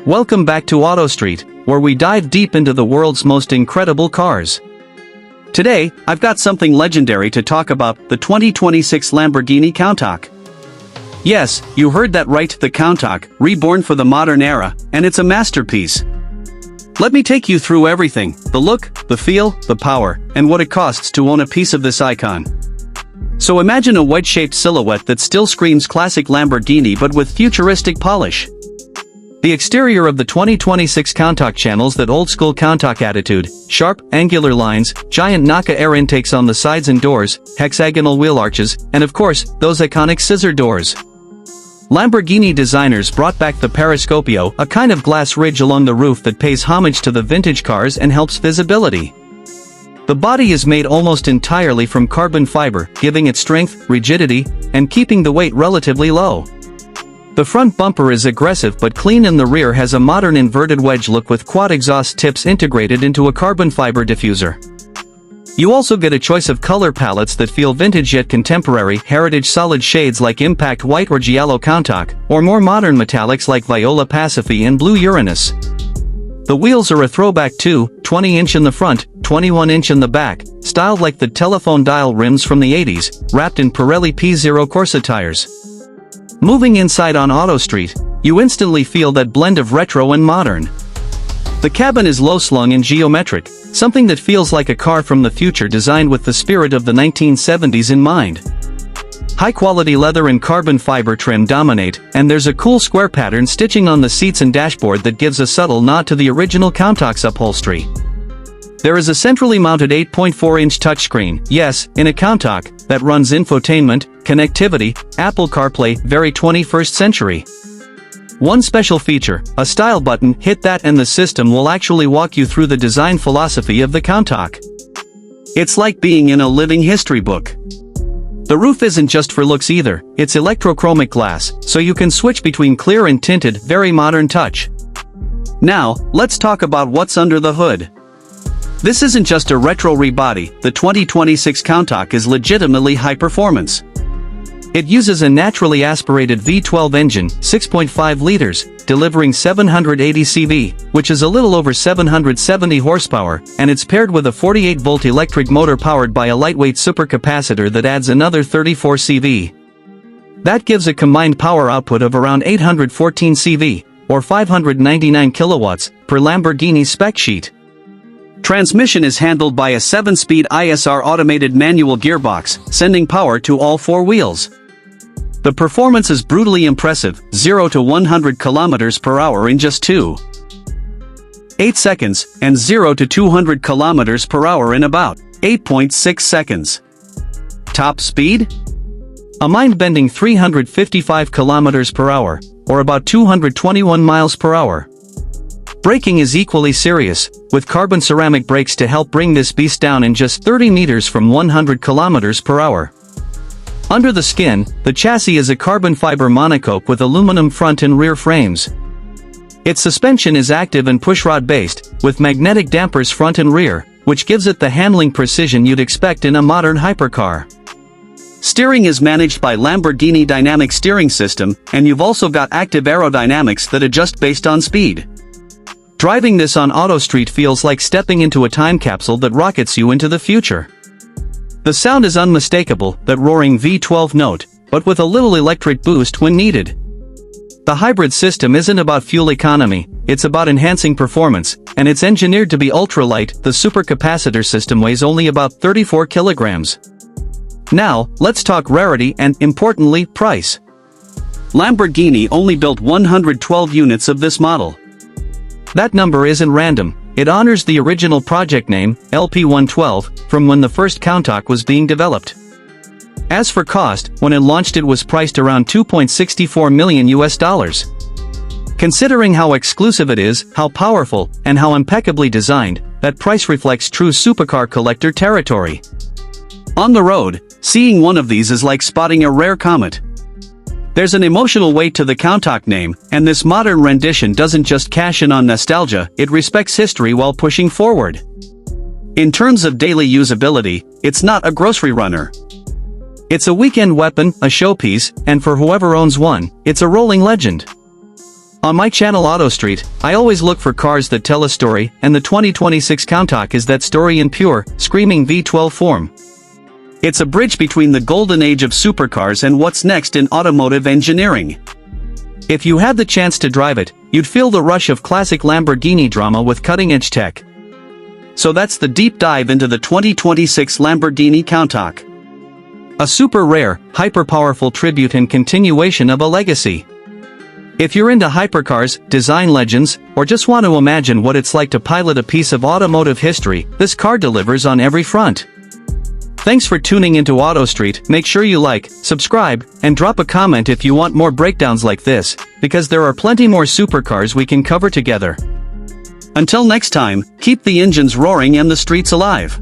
Welcome back to Auto Street, where we dive deep into the world's most incredible cars. Today, I've got something legendary to talk about, the 2026 Lamborghini Countach. Yes, you heard that right, the Countach, reborn for the modern era, and it's a masterpiece. Let me take you through everything: the look, the feel, the power, and what it costs to own a piece of this icon. So imagine a wedge-shaped silhouette that still screams classic Lamborghini but with futuristic polish. The exterior of the 2026 Countach channels that old-school Countach attitude: sharp, angular lines, giant Naka air intakes on the sides and doors, hexagonal wheel arches, and of course, those iconic scissor doors. Lamborghini designers brought back the periscopio, a kind of glass ridge along the roof that pays homage to the vintage cars and helps visibility. The body is made almost entirely from carbon fiber, giving it strength, rigidity, and keeping the weight relatively low. The front bumper is aggressive but clean, and the rear has a modern inverted wedge look with quad exhaust tips integrated into a carbon fiber diffuser. You also get a choice of color palettes that feel vintage yet contemporary: heritage solid shades like Impact White or Giallo Countach, or more modern metallics like Viola Pacifi and Blue Uranus. The wheels are a throwback too, 20-inch in the front, 21-inch in the back, styled like the telephone dial rims from the 80s, wrapped in Pirelli P0 Corsa tires. Moving inside on Auto Street, you instantly feel that blend of retro and modern. The cabin is low-slung and geometric, something that feels like a car from the future designed with the spirit of the 1970s in mind. High-quality leather and carbon fiber trim dominate, and there's a cool square pattern stitching on the seats and dashboard that gives a subtle nod to the original Countach's upholstery. There is a centrally mounted 8.4-inch touchscreen, yes, in a Countach, that runs infotainment, connectivity, Apple CarPlay, very 21st century. One special feature, a style button, hit that and the system will actually walk you through the design philosophy of the Countach. It's like being in a living history book. The roof isn't just for looks either, it's electrochromic glass, so you can switch between clear and tinted, very modern touch. Now, let's talk about what's under the hood. This isn't just a retro rebody, the 2026 Countach is legitimately high performance. It uses a naturally aspirated V12 engine, 6.5 liters, delivering 780 CV, which is a little over 770 horsepower, and it's paired with a 48-volt electric motor powered by a lightweight supercapacitor that adds another 34 CV. That gives a combined power output of around 814 CV, or 599 kilowatts, per Lamborghini spec sheet. Transmission is handled by a 7-speed ISR automated manual gearbox, sending power to all four wheels. The performance is brutally impressive: 0 to 100 km per hour in just 2.8 seconds, and 0 to 200 km per hour in about 8.6 seconds. Top speed? A mind-bending 355 km per hour, or about 221 miles per hour. Braking is equally serious, with carbon ceramic brakes to help bring this beast down in just 30 meters from 100 km per hour. Under the skin, the chassis is a carbon fiber monocoque with aluminum front and rear frames. Its suspension is active and pushrod based, with magnetic dampers front and rear, which gives it the handling precision you'd expect in a modern hypercar. Steering is managed by Lamborghini Dynamic Steering System, and you've also got active aerodynamics that adjust based on speed. Driving this on Auto Street feels like stepping into a time capsule that rockets you into the future. The sound is unmistakable, that roaring V12 note, but with a little electric boost when needed. The hybrid system isn't about fuel economy, it's about enhancing performance, and it's engineered to be ultralight. The supercapacitor system weighs only about 34 kilograms. Now, let's talk rarity and, importantly, price. Lamborghini only built 112 units of this model. That number isn't random, it honors the original project name, LP112, from when the first Countach was being developed. As for cost, when it launched it was priced around $2.64 million. Considering how exclusive it is, how powerful, and how impeccably designed, that price reflects true supercar collector territory. On the road, seeing one of these is like spotting a rare comet. There's an emotional weight to the Countach name, and this modern rendition doesn't just cash in on nostalgia, it respects history while pushing forward. In terms of daily usability, it's not a grocery runner. It's a weekend weapon, a showpiece, and for whoever owns one, it's a rolling legend. On my channel Auto Street, I always look for cars that tell a story, and the 2026 Countach is that story in pure, screaming V12 form. It's a bridge between the golden age of supercars and what's next in automotive engineering. If you had the chance to drive it, you'd feel the rush of classic Lamborghini drama with cutting-edge tech. So that's the deep dive into the 2026 Lamborghini Countach. A super rare, hyper-powerful tribute and continuation of a legacy. If you're into hypercars, design legends, or just want to imagine what it's like to pilot a piece of automotive history, this car delivers on every front. Thanks for tuning into Auto Street. Make sure you like, subscribe, and drop a comment if you want more breakdowns like this, because there are plenty more supercars we can cover together. Until next time, keep the engines roaring and the streets alive.